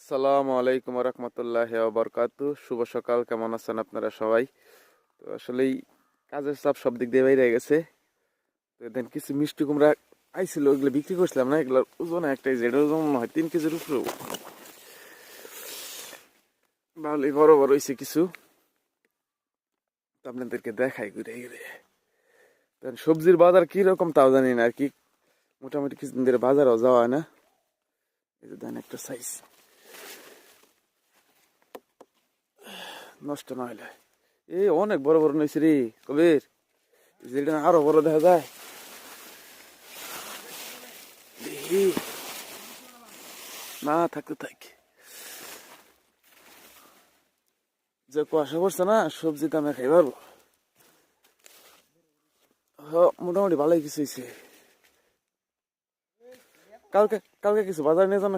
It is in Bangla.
আসসালামু আলাইকুম রহমতুল্লাহ বরকাতু। শুভ সকাল, কেমন আছেন আপনারা সবাই? তো আসলেই কাজের চাপ সব দিক দিয়ে বাইরে গেছে। তো দেন কিছু মিষ্টি কুমড়া আইছিল, ওগুলো বিক্রি করছিলাম না, এগুলোর ওজন একটাই, যেটা ওজন মনে হয় 3 কেজির উপরে। ভালোই বড় বড় হয়েছে কিছু, তো আপনাদেরকে দেখাই ঘুরে ঘুরে। দেন সবজির বাজার কি রকম তাও জানি না আর কি, মোটামুটি কিছুদিন ধরে বাজারও যাওয়া হয় না। এই যে দেন একটা সাইজ, নষ্ট না হলে। এই অনেক বড় বড় নইছে রে কবির, যেটা আরো বড় দেখা যায়। দেখি না থাকতে থাকি, যে কুয়াশা পড়ছে না, সবজি তো আমি খাই পারবো। মোটামুটি ভালোই কিছু হয়েছে। কালকে কালকে কিছু বাজার নিয়ে যান।